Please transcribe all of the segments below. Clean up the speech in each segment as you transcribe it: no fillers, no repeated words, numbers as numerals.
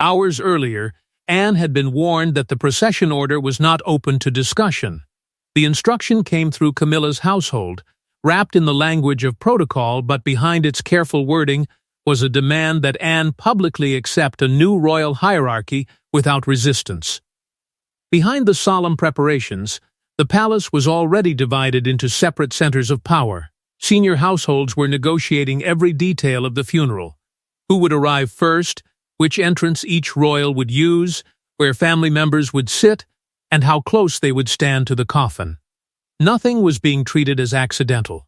Hours earlier, Anne had been warned that the procession order was not open to discussion. The instruction came through Camilla's household, wrapped in the language of protocol, but behind its careful wording was a demand that Anne publicly accept a new royal hierarchy without resistance. Behind the solemn preparations, the palace was already divided into separate centers of power. Senior households were negotiating every detail of the funeral: who would arrive first, which entrance each royal would use, where family members would sit, and how close they would stand to the coffin. Nothing was being treated as accidental.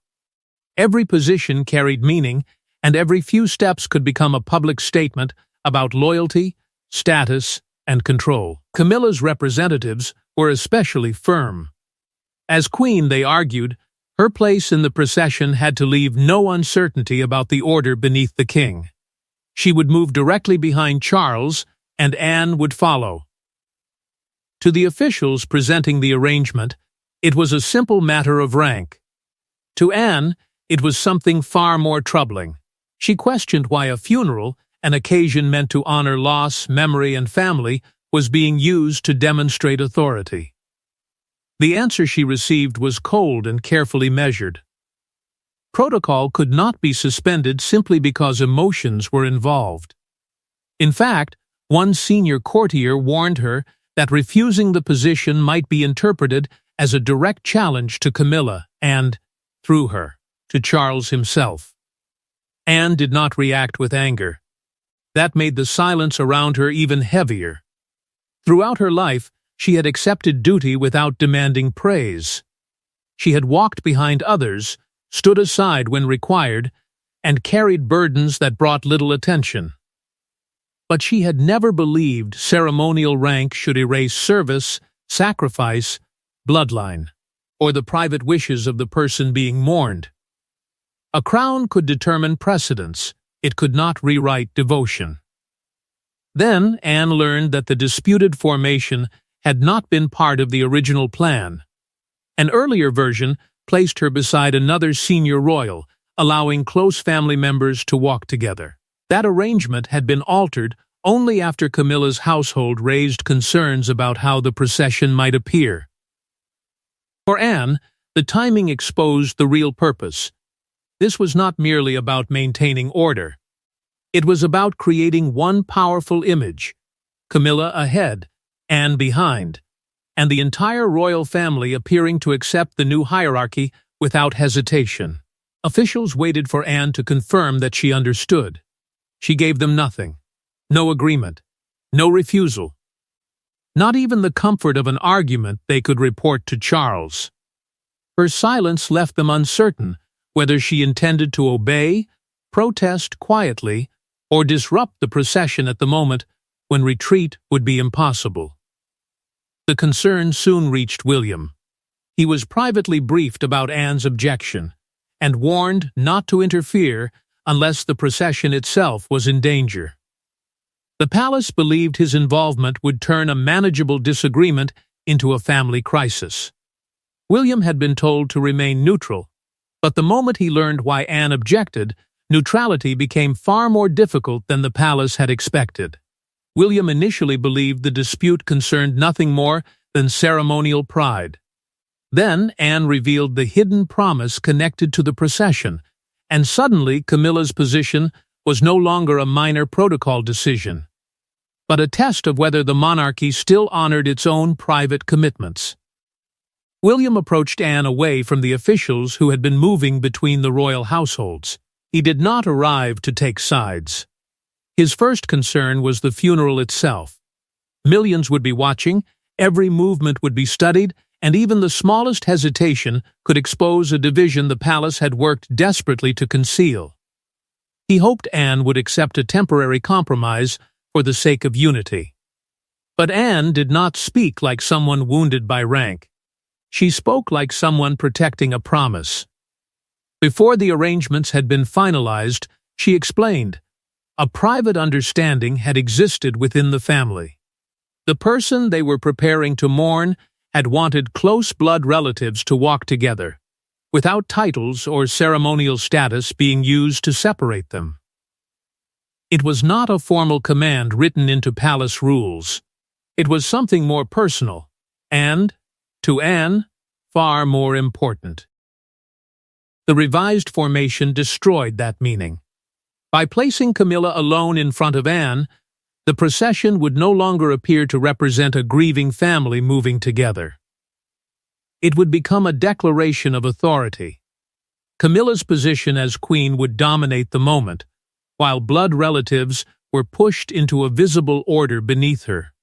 Every position carried meaning, and every few steps could become a public statement about loyalty, status, and control. Camilla's representatives were especially firm. As queen, they argued, her place in the procession had to leave no uncertainty about the order beneath the king. She would move directly behind Charles, and Anne would follow. To the officials presenting the arrangement, it was a simple matter of rank. To Anne, it was something far more troubling. She questioned why a funeral, an occasion meant to honor loss, memory, and family, was being used to demonstrate authority. The answer she received was cold and carefully measured. Protocol could not be suspended simply because emotions were involved. In fact, one senior courtier warned her that refusing the position might be interpreted as a direct challenge to Camilla and, through her, to Charles himself. Anne did not react with anger. That made the silence around her even heavier. Throughout her life, she had accepted duty without demanding praise. She had walked behind others, stood aside when required, and carried burdens that brought little attention. But she had never believed ceremonial rank should erase service, sacrifice, bloodline, or the private wishes of the person being mourned. A crown could determine precedence, it could not rewrite devotion. Then Anne learned that the disputed formation had not been part of the original plan. An earlier version placed her beside another senior royal, allowing close family members to walk together. That arrangement had been altered only after Camilla's household raised concerns about how the procession might appear. For Anne, the timing exposed the real purpose. This was not merely about maintaining order. It was about creating one powerful image: Camilla ahead, Anne behind, and the entire royal family appearing to accept the new hierarchy without hesitation. Officials waited for Anne to confirm that she understood. She gave them nothing. No agreement. No refusal. Not even the comfort of an argument they could report to Charles. Her silence left them uncertain whether she intended to obey, protest quietly, or disrupt the procession at the moment when retreat would be impossible. The concern soon reached William. He was privately briefed about Anne's objection, and warned not to interfere unless the procession itself was in danger. The palace believed his involvement would turn a manageable disagreement into a family crisis. William had been told to remain neutral, but the moment he learned why Anne objected, neutrality became far more difficult than the palace had expected. William initially believed the dispute concerned nothing more than ceremonial pride. Then Anne revealed the hidden promise connected to the procession, and suddenly Camilla's position was no longer a minor protocol decision, but a test of whether the monarchy still honored its own private commitments. William approached Anne away from the officials who had been moving between the royal households. He did not arrive to take sides. His first concern was the funeral itself. Millions would be watching, every movement would be studied, and even the smallest hesitation could expose a division the palace had worked desperately to conceal. He hoped Anne would accept a temporary compromise for the sake of unity. But Anne did not speak like someone wounded by rank. She spoke like someone protecting a promise. Before the arrangements had been finalized, she explained, a private understanding had existed within the family. The person they were preparing to mourn had wanted close blood relatives to walk together, without titles or ceremonial status being used to separate them. It was not a formal command written into palace rules. It was something more personal, and, to Anne, far more important. The revised formation destroyed that meaning. By placing Camilla alone in front of Anne, the procession would no longer appear to represent a grieving family moving together. It would become a declaration of authority. Camilla's position as queen would dominate the moment, while blood relatives were pushed into a visible order beneath her.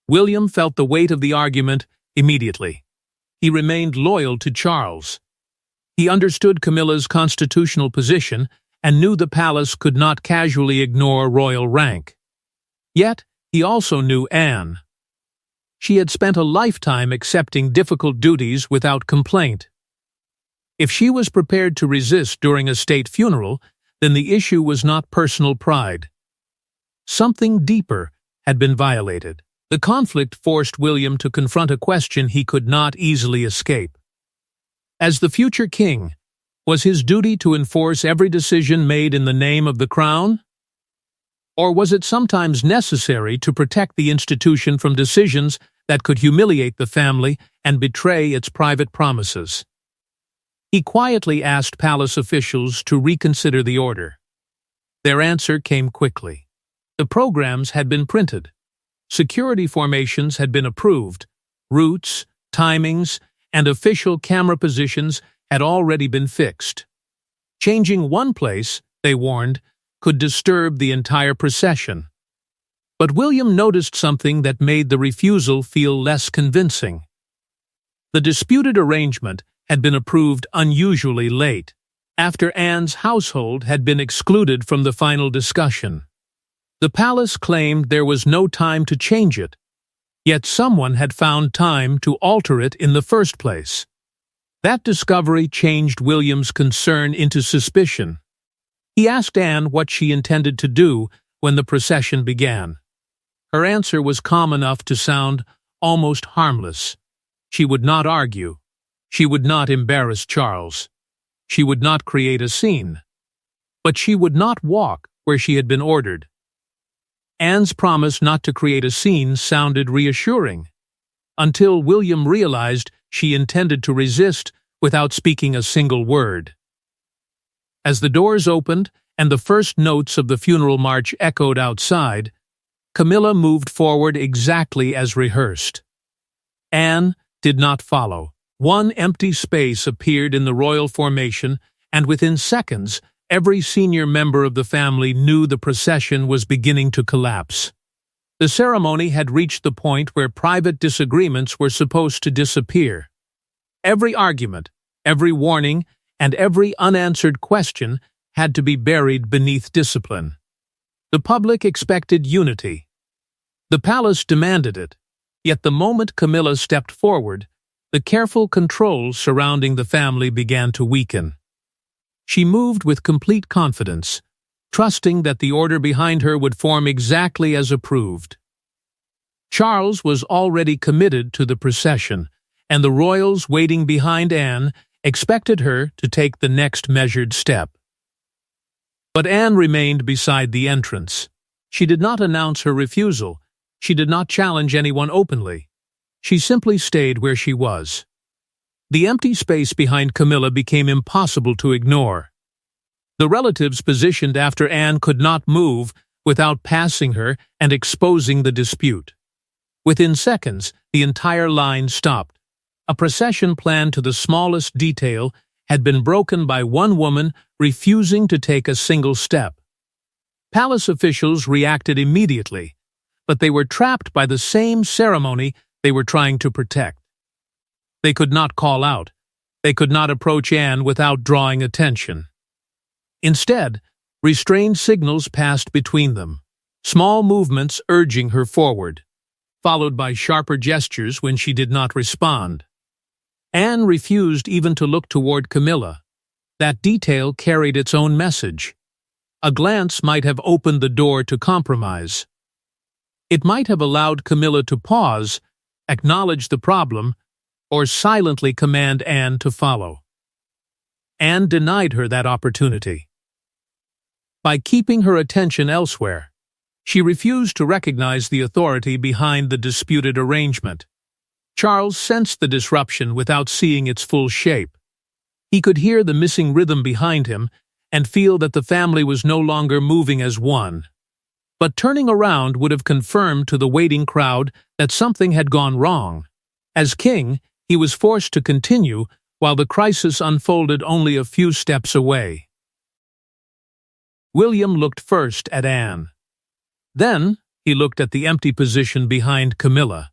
William felt the weight of the argument immediately. He remained loyal to Charles. He understood Camilla's constitutional position and knew the palace could not casually ignore royal rank. Yet, he also knew Anne. She had spent a lifetime accepting difficult duties without complaint. If she was prepared to resist during a state funeral, then the issue was not personal pride. Something deeper had been violated. The conflict forced William to confront a question he could not easily escape. As the future king, was his duty to enforce every decision made in the name of the crown? Or was it sometimes necessary to protect the institution from decisions that could humiliate the family and betray its private promises? He quietly asked palace officials to reconsider the order. Their answer came quickly. The programs had been printed. Security formations had been approved. Routes, timings, and official camera positions had already been fixed. Changing one place, they warned, could disturb the entire procession. But William noticed something that made the refusal feel less convincing. The disputed arrangement had been approved unusually late, after Anne's household had been excluded from the final discussion. The palace claimed there was no time to change it, yet someone had found time to alter it in the first place. That discovery changed William's concern into suspicion. He asked Anne what she intended to do when the procession began. Her answer was calm enough to sound almost harmless. She would not argue. She would not embarrass Charles. She would not create a scene. But she would not walk where she had been ordered. Anne's promise not to create a scene sounded reassuring, until William realized she intended to resist without speaking a single word. As the doors opened and the first notes of the funeral march echoed outside, Camilla moved forward exactly as rehearsed. Anne did not follow. One empty space appeared in the royal formation, and within seconds, every senior member of the family knew the procession was beginning to collapse. The ceremony had reached the point where private disagreements were supposed to disappear. Every argument, every warning, and every unanswered question had to be buried beneath discipline. The public expected unity. The palace demanded it, yet the moment Camilla stepped forward, the careful control surrounding the family began to weaken. She moved with complete confidence, trusting that the order behind her would form exactly as approved. Charles was already committed to the procession, and the royals waiting behind Anne expected her to take the next measured step. But Anne remained beside the entrance. She did not announce her refusal. She did not challenge anyone openly. She simply stayed where she was. The empty space behind Camilla became impossible to ignore. The relatives positioned after Anne could not move without passing her and exposing the dispute. Within seconds, the entire line stopped. A procession planned to the smallest detail had been broken by one woman refusing to take a single step. Palace officials reacted immediately, but they were trapped by the same ceremony they were trying to protect. They could not call out. They could not approach Anne without drawing attention. Instead, restrained signals passed between them, small movements urging her forward, followed by sharper gestures when she did not respond. Anne refused even to look toward Camilla. That detail carried its own message. A glance might have opened the door to compromise. It might have allowed Camilla to pause, acknowledge the problem, or silently command Anne to follow. Anne denied her that opportunity. by keeping her attention elsewhere. She refused to recognize the authority behind the disputed arrangement. Charles sensed the disruption without seeing its full shape. He could hear the missing rhythm behind him and feel that the family was no longer moving as one. But turning around would have confirmed to the waiting crowd that something had gone wrong. As king, he was forced to continue while the crisis unfolded only a few steps away. William looked first at Anne. Then he looked at the empty position behind Camilla.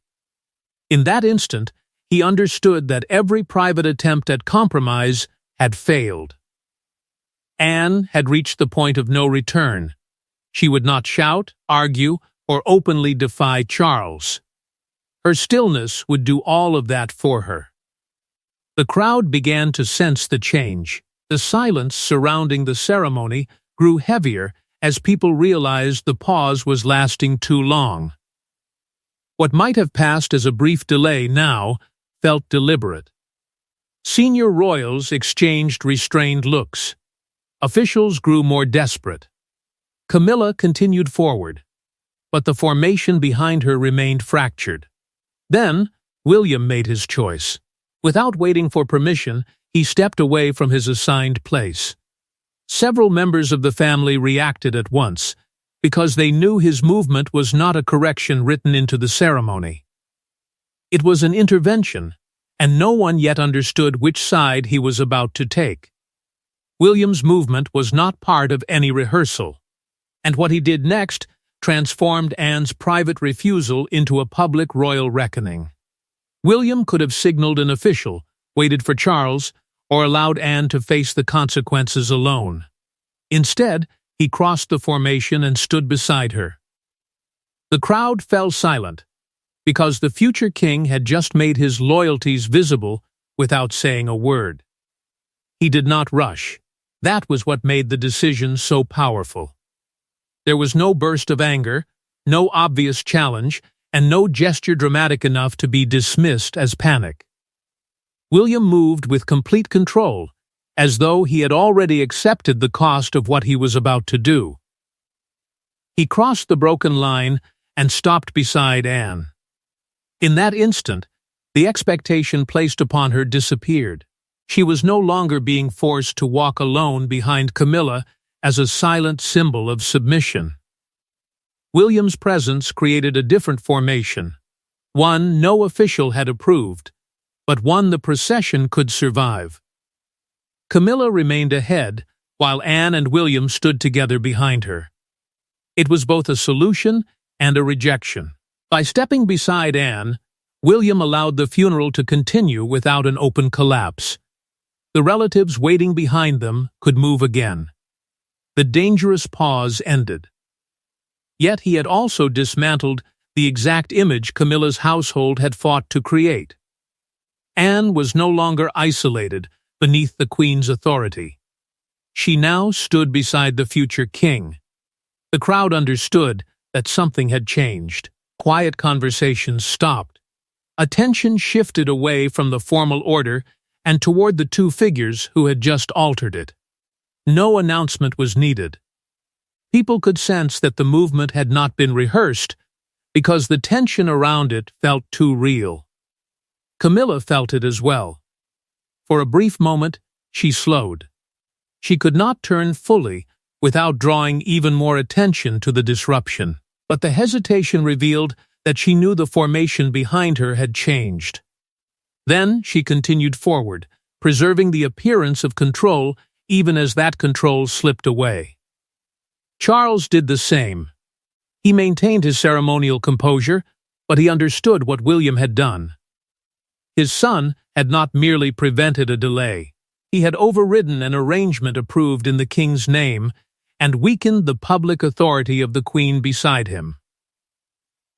In that instant, he understood that every private attempt at compromise had failed. Anne had reached the point of no return. She would not shout, argue, or openly defy Charles. Her stillness would do all of that for her. The crowd began to sense the change. The silence surrounding the ceremony grew heavier as people realized the pause was lasting too long. What might have passed as a brief delay now felt deliberate. Senior royals exchanged restrained looks. Officials grew more desperate. Camilla continued forward, but the formation behind her remained fractured. Then, William made his choice. Without waiting for permission, he stepped away from his assigned place. Several members of the family reacted at once, because they knew his movement was not a correction written into the ceremony. It was an intervention, and no one yet understood which side he was about to take. William's movement was not part of any rehearsal, and what he did next transformed Anne's private refusal into a public royal reckoning. William could have signaled an official, waited for Charles, or allowed Anne to face the consequences alone. Instead, he crossed the formation and stood beside her. The crowd fell silent, because the future king had just made his loyalties visible without saying a word. He did not rush. That was what made the decision so powerful. There was no burst of anger, no obvious challenge, and no gesture dramatic enough to be dismissed as panic. William moved with complete control, as though he had already accepted the cost of what he was about to do. He crossed the broken line and stopped beside Anne. In that instant, the expectation placed upon her disappeared. She was no longer being forced to walk alone behind Camilla as a silent symbol of submission. William's presence created a different formation, one no official had approved, but one the procession could survive. Camilla remained ahead, while Anne and William stood together behind her. It was both a solution and a rejection. By stepping beside Anne, William allowed the funeral to continue without an open collapse. The relatives waiting behind them could move again. The dangerous pause ended. Yet he had also dismantled the exact image Camilla's household had fought to create. Anne was no longer isolated beneath the Queen's authority. She now stood beside the future king. The crowd understood that something had changed. Quiet conversations stopped. Attention shifted away from the formal order and toward the two figures who had just altered it. No announcement was needed. People could sense that the movement had not been rehearsed because the tension around it felt too real. Camilla felt it as well. For a brief moment, she slowed. She could not turn fully without drawing even more attention to the disruption, but the hesitation revealed that she knew the formation behind her had changed. Then she continued forward, preserving the appearance of control even as that control slipped away. Charles did the same. He maintained his ceremonial composure, but he understood what William had done. His son had not merely prevented a delay. He had overridden an arrangement approved in the king's name and weakened the public authority of the Queen beside him.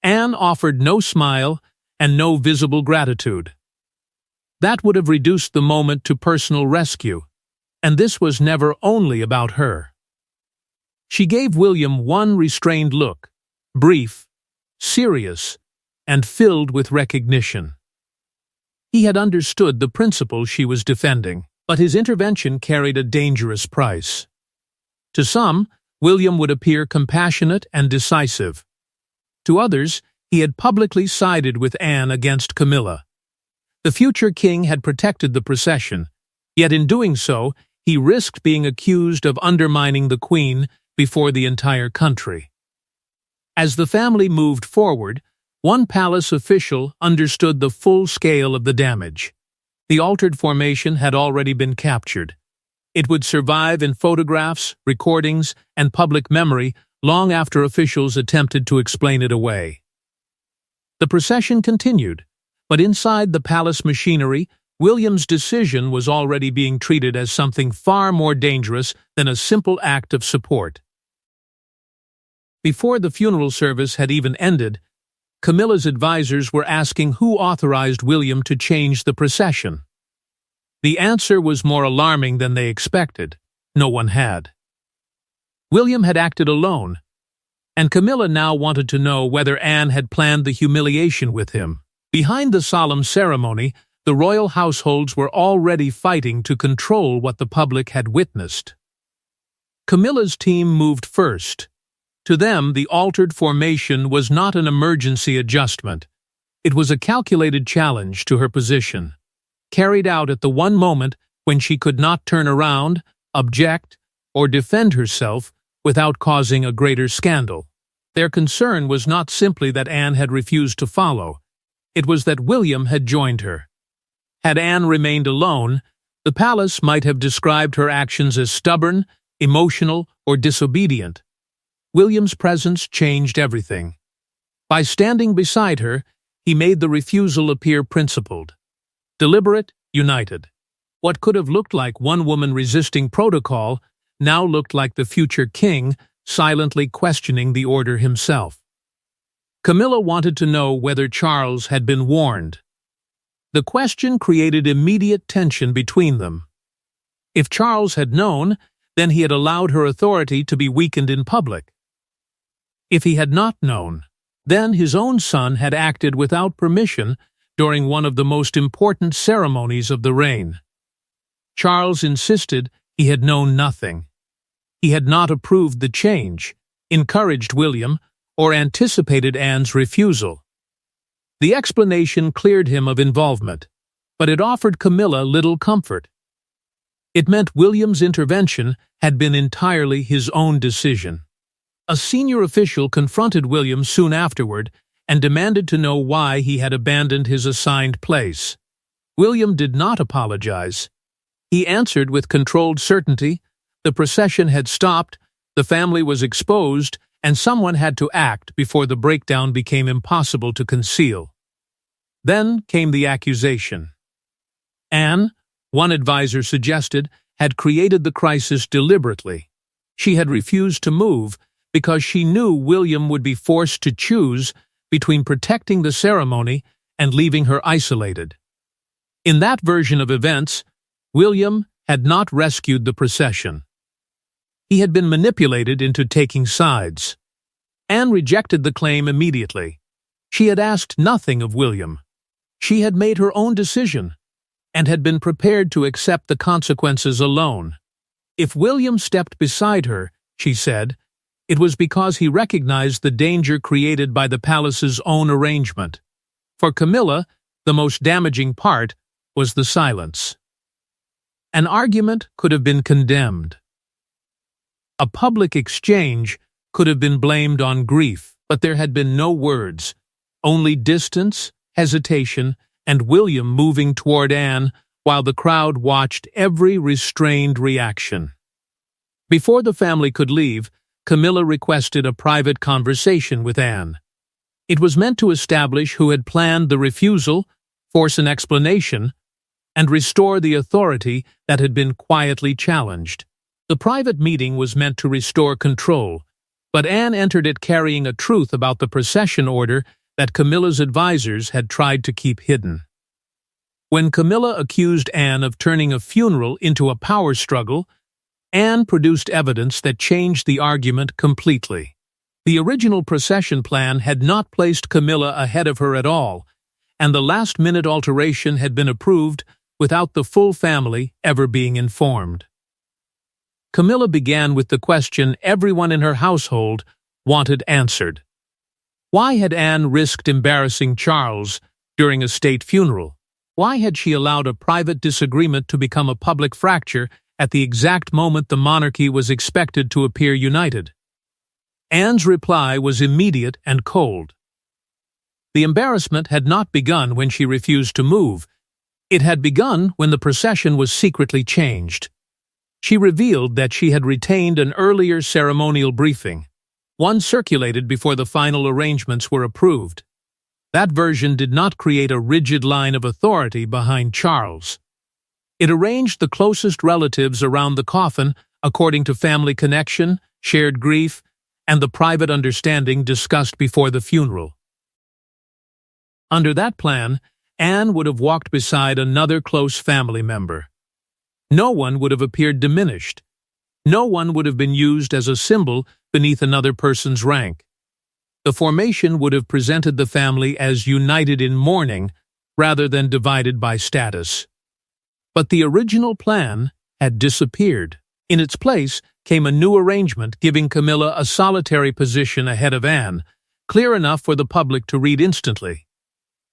Anne offered no smile and no visible gratitude. That would have reduced the moment to personal rescue, and this was never only about her. She gave William one restrained look, brief, serious, and filled with recognition. He had understood the principle she was defending, but his intervention carried a dangerous price. To some, William would appear compassionate and decisive. To others, he had publicly sided with Anne against Camilla. The future king had protected the procession, yet in doing so, he risked being accused of undermining the queen before the entire country. As the family moved forward, one palace official understood the full scale of the damage. The altered formation had already been captured. It would survive in photographs, recordings, and public memory long after officials attempted to explain it away. The procession continued, but inside the palace machinery, William's decision was already being treated as something far more dangerous than a simple act of support. Before the funeral service had even ended, Camilla's advisors were asking who authorized William to change the procession. The answer was more alarming than they expected. No one had. William had acted alone, and Camilla now wanted to know whether Anne had planned the humiliation with him. Behind the solemn ceremony, the royal households were already fighting to control what the public had witnessed. Camilla's team moved first. To them, the altered formation was not an emergency adjustment. It was a calculated challenge to her position, carried out at the one moment when she could not turn around, object, or defend herself without causing a greater scandal. Their concern was not simply that Anne had refused to follow. It was that William had joined her. Had Anne remained alone, the palace might have described her actions as stubborn, emotional, or disobedient. William's presence changed everything. By standing beside her, he made the refusal appear principled, deliberate, united. What could have looked like one woman resisting protocol now looked like the future king silently questioning the order himself. Camilla wanted to know whether Charles had been warned. The question created immediate tension between them. If Charles had known, then he had allowed her authority to be weakened in public. If he had not known, then his own son had acted without permission during one of the most important ceremonies of the reign. Charles insisted he had known nothing. He had not approved the change, encouraged William, or anticipated Anne's refusal. The explanation cleared him of involvement, but it offered Camilla little comfort. It meant William's intervention had been entirely his own decision. A senior official confronted William soon afterward and demanded to know why he had abandoned his assigned place. William did not apologize. He answered with controlled certainty. The procession had stopped, the family was exposed, and someone had to act before the breakdown became impossible to conceal. Then came the accusation. Anne, one advisor suggested, had created the crisis deliberately. She had refused to move because she knew William would be forced to choose between protecting the ceremony and leaving her isolated. In that version of events, William had not rescued the procession. He had been manipulated into taking sides. Anne rejected the claim immediately. She had asked nothing of William. She had made her own decision and had been prepared to accept the consequences alone. If William stepped beside her, she said, it was because he recognized the danger created by the palace's own arrangement. For Camilla, the most damaging part was the silence. An argument could have been condemned. A public exchange could have been blamed on grief, but there had been no words, only distance, hesitation, and William moving toward Anne while the crowd watched every restrained reaction. Before the family could leave, Camilla requested a private conversation with Anne. It was meant to establish who had planned the refusal, force an explanation, and restore the authority that had been quietly challenged. The private meeting was meant to restore control, but Anne entered it carrying a truth about the procession order that Camilla's advisors had tried to keep hidden. When Camilla accused Anne of turning a funeral into a power struggle, Anne produced evidence that changed the argument completely. The original procession plan had not placed Camilla ahead of her at all, and the last-minute alteration had been approved without the full family ever being informed. Camilla began with the question everyone in her household wanted answered. Why had Anne risked embarrassing Charles during a state funeral? Why had she allowed a private disagreement to become a public fracture at the exact moment the monarchy was expected to appear united? Anne's reply was immediate and cold. The embarrassment had not begun when she refused to move. It had begun when the procession was secretly changed. She revealed that she had retained an earlier ceremonial briefing, one circulated before the final arrangements were approved. That version did not create a rigid line of authority behind Charles. It arranged the closest relatives around the coffin according to family connection, shared grief, and the private understanding discussed before the funeral. Under that plan, Anne would have walked beside another close family member. No one would have appeared diminished. No one would have been used as a symbol beneath another person's rank. The formation would have presented the family as united in mourning rather than divided by status. But the original plan had disappeared. In its place came a new arrangement giving Camilla a solitary position ahead of Anne, clear enough for the public to read instantly.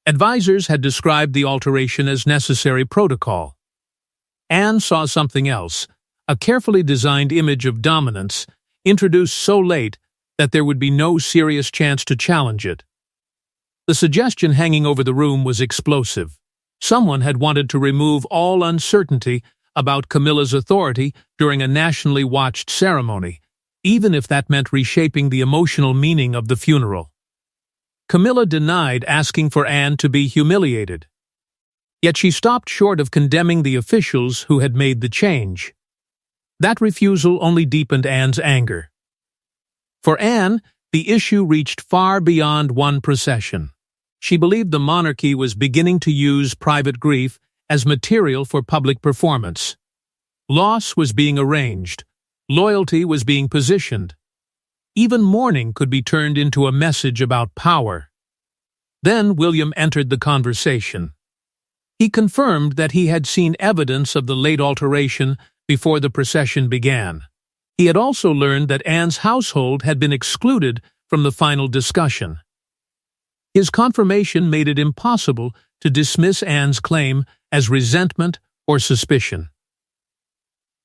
Advisors had described the alteration as necessary protocol. Anne saw something else, a carefully designed image of dominance, introduced so late that there would be no serious chance to challenge it. The suggestion hanging over the room was explosive. Someone had wanted to remove all uncertainty about Camilla's authority during a nationally watched ceremony, even if that meant reshaping the emotional meaning of the funeral. Camilla denied asking for Anne to be humiliated. Yet she stopped short of condemning the officials who had made the change. That refusal only deepened Anne's anger. For Anne, the issue reached far beyond one procession. She believed the monarchy was beginning to use private grief as material for public performance. Loss was being arranged. Loyalty was being positioned. Even mourning could be turned into a message about power. Then William entered the conversation. He confirmed that he had seen evidence of the late alteration before the procession began. He had also learned that Anne's household had been excluded from the final discussion. His confirmation made it impossible to dismiss Anne's claim as resentment or suspicion.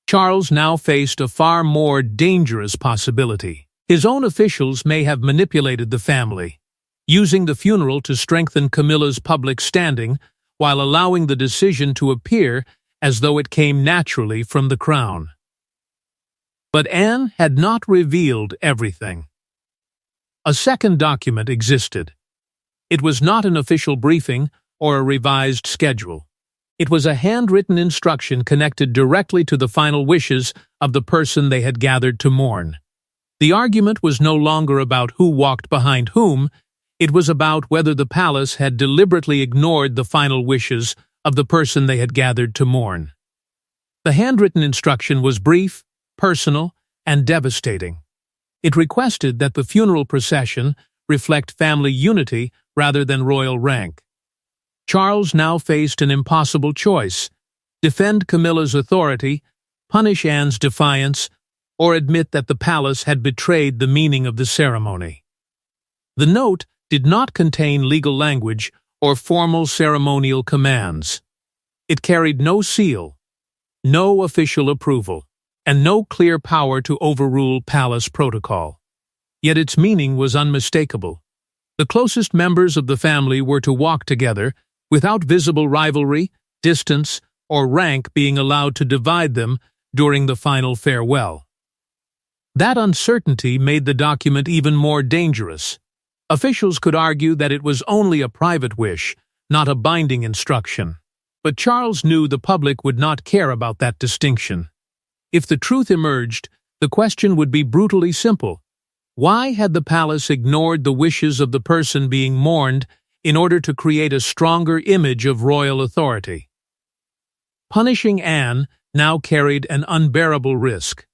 Charles now faced a far more dangerous possibility. His own officials may have manipulated the family, using the funeral to strengthen Camilla's public standing while allowing the decision to appear as though it came naturally from the crown. But Anne had not revealed everything. A second document existed. It was not an official briefing or a revised schedule. It was a handwritten instruction connected directly to the final wishes of the person they had gathered to mourn. The argument was no longer about who walked behind whom. It was about whether the palace had deliberately ignored the final wishes of the person they had gathered to mourn. The handwritten instruction was brief, personal, and devastating. It requested that the funeral procession reflect family unity rather than royal rank. Charles now faced an impossible choice: defend Camilla's authority, punish Anne's defiance, or admit that the palace had betrayed the meaning of the ceremony. The note did not contain legal language or formal ceremonial commands. It carried no seal, no official approval, and no clear power to overrule palace protocol. Yet its meaning was unmistakable. The closest members of the family were to walk together, without visible rivalry, distance, or rank being allowed to divide them during the final farewell. That uncertainty made the document even more dangerous. Officials could argue that it was only a private wish, not a binding instruction. But Charles knew the public would not care about that distinction. If the truth emerged, the question would be brutally simple. Why had the palace ignored the wishes of the person being mourned in order to create a stronger image of royal authority? Punishing Anne now carried an unbearable risk.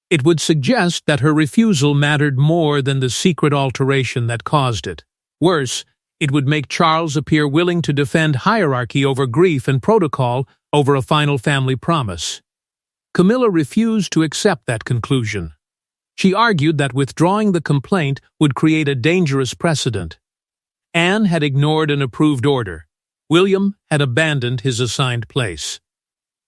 It would suggest that her refusal mattered more than the secret alteration that caused it. Worse, it would make Charles appear willing to defend hierarchy over grief and protocol over a final family promise. Camilla refused to accept that conclusion. She argued that withdrawing the complaint would create a dangerous precedent. Anne had ignored an approved order. William had abandoned his assigned place.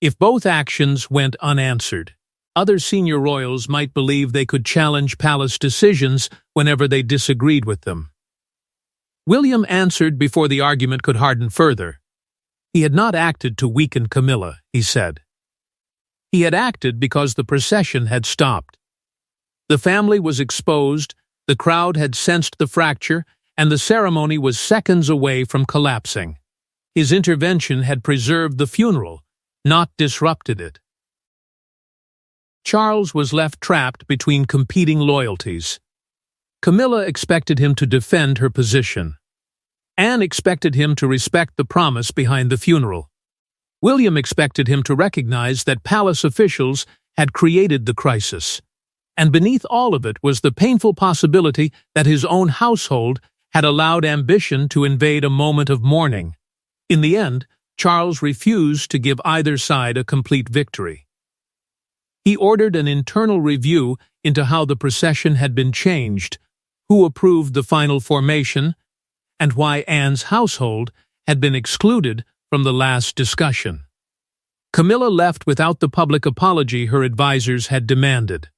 If both actions went unanswered, other senior royals might believe they could challenge palace decisions whenever they disagreed with them. William answered before the argument could harden further. He had not acted to weaken Camilla, he said. He had acted because the procession had stopped. The family was exposed, the crowd had sensed the fracture, and the ceremony was seconds away from collapsing. His intervention had preserved the funeral, not disrupted it. Charles was left trapped between competing loyalties. Camilla expected him to defend her position. Anne expected him to respect the promise behind the funeral. William expected him to recognize that palace officials had created the crisis. And beneath all of it was the painful possibility that his own household had allowed ambition to invade a moment of mourning. In the end, Charles refused to give either side a complete victory. He ordered an internal review into how the procession had been changed, who approved the final formation, and why Anne's household had been excluded from the last discussion. Camilla left without the public apology her advisers had demanded.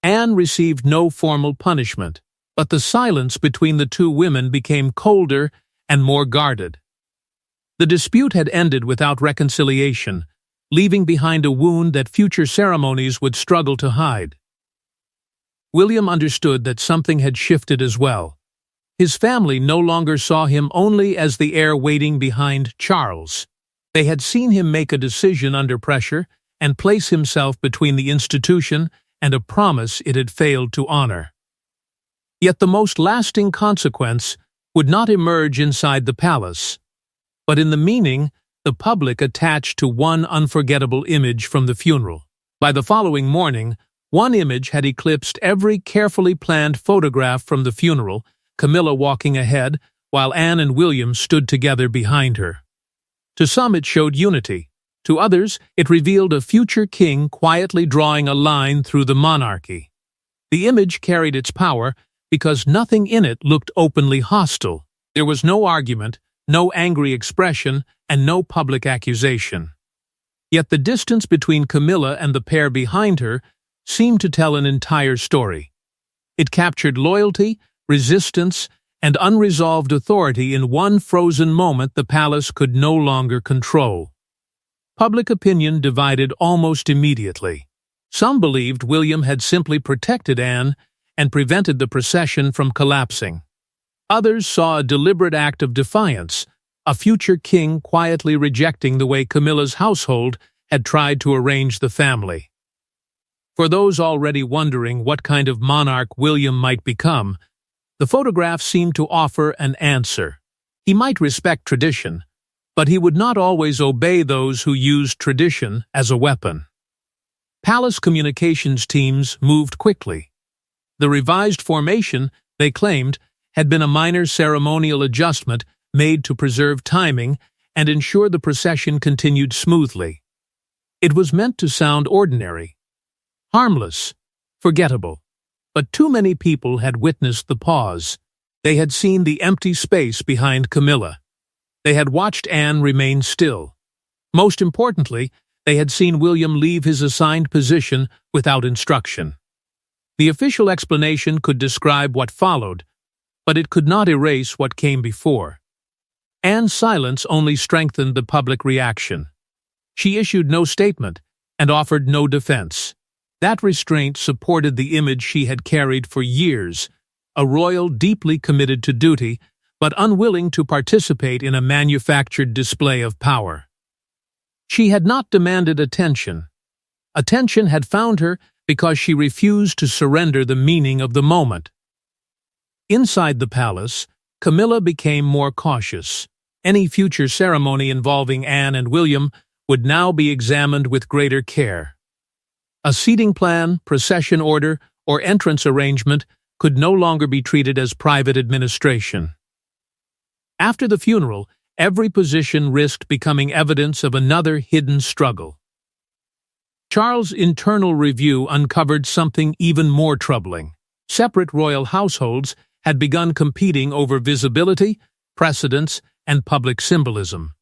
Anne received no formal punishment, but the silence between the two women became colder and more guarded. The dispute had ended without reconciliation, leaving behind a wound that future ceremonies would struggle to hide. William understood that something had shifted as well. His family no longer saw him only as the heir waiting behind Charles. They had seen him make a decision under pressure and place himself between the institution and a promise it had failed to honor. Yet the most lasting consequence would not emerge inside the palace, but in the meaning the public attached to one unforgettable image from the funeral. By the following morning, one image had eclipsed every carefully planned photograph from the funeral, Camilla walking ahead, while Anne and William stood together behind her. To some it showed unity. To others, it revealed a future king quietly drawing a line through the monarchy. The image carried its power because nothing in it looked openly hostile. There was no argument, no angry expression, and no public accusation. Yet the distance between Camilla and the pair behind her seemed to tell an entire story. It captured loyalty, resistance, and unresolved authority in one frozen moment the palace could no longer control. Public opinion divided almost immediately. Some believed William had simply protected Anne and prevented the procession from collapsing. Others saw a deliberate act of defiance, a future king quietly rejecting the way Camilla's household had tried to arrange the family. For those already wondering what kind of monarch William might become, the photograph seemed to offer an answer. He might respect tradition, but he would not always obey those who used tradition as a weapon. Palace communications teams moved quickly. The revised formation, they claimed, had been a minor ceremonial adjustment made to preserve timing and ensure the procession continued smoothly. It was meant to sound ordinary, harmless, forgettable. But too many people had witnessed the pause. They had seen the empty space behind Camilla. They had watched Anne remain still. Most importantly, they had seen William leave his assigned position without instruction. The official explanation could describe what followed, but it could not erase what came before. Anne's silence only strengthened the public reaction. She issued no statement and offered no defense. That restraint supported the image she had carried for years, a royal deeply committed to duty, but unwilling to participate in a manufactured display of power. She had not demanded attention. Attention had found her because she refused to surrender the meaning of the moment. Inside the palace, Camilla became more cautious. Any future ceremony involving Anne and William would now be examined with greater care. A seating plan, procession order, or entrance arrangement could no longer be treated as private administration. After the funeral, every position risked becoming evidence of another hidden struggle. Charles' internal review uncovered something even more troubling. Separate royal households had begun competing over visibility, precedence, and public symbolism.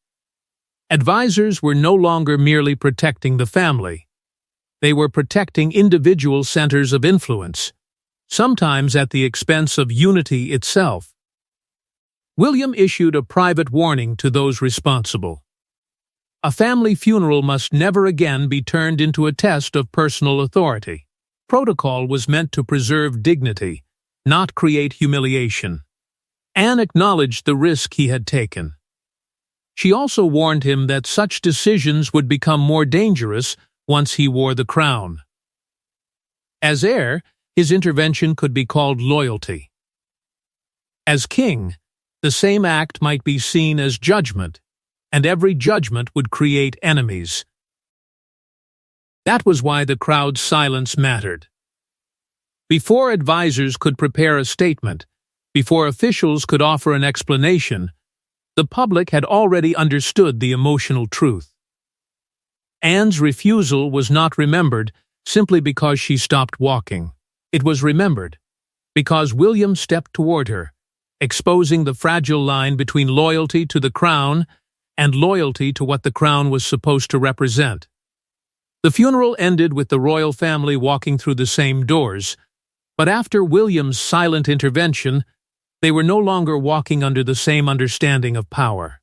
Advisors were no longer merely protecting the family. They were protecting individual centers of influence, sometimes at the expense of unity itself. William issued a private warning to those responsible. A family funeral must never again be turned into a test of personal authority. Protocol was meant to preserve dignity, not create humiliation. Anne acknowledged the risk he had taken. She also warned him that such decisions would become more dangerous once he wore the crown. As heir, his intervention could be called loyalty. As king, the same act might be seen as judgment, and every judgment would create enemies. That was why the crowd's silence mattered. Before advisors could prepare a statement, before officials could offer an explanation, the public had already understood the emotional truth. Anne's refusal was not remembered simply because she stopped walking. It was remembered because William stepped toward her, exposing the fragile line between loyalty to the crown and loyalty to what the crown was supposed to represent. The funeral ended with the royal family walking through the same doors, but after William's silent intervention, they were no longer walking under the same understanding of power.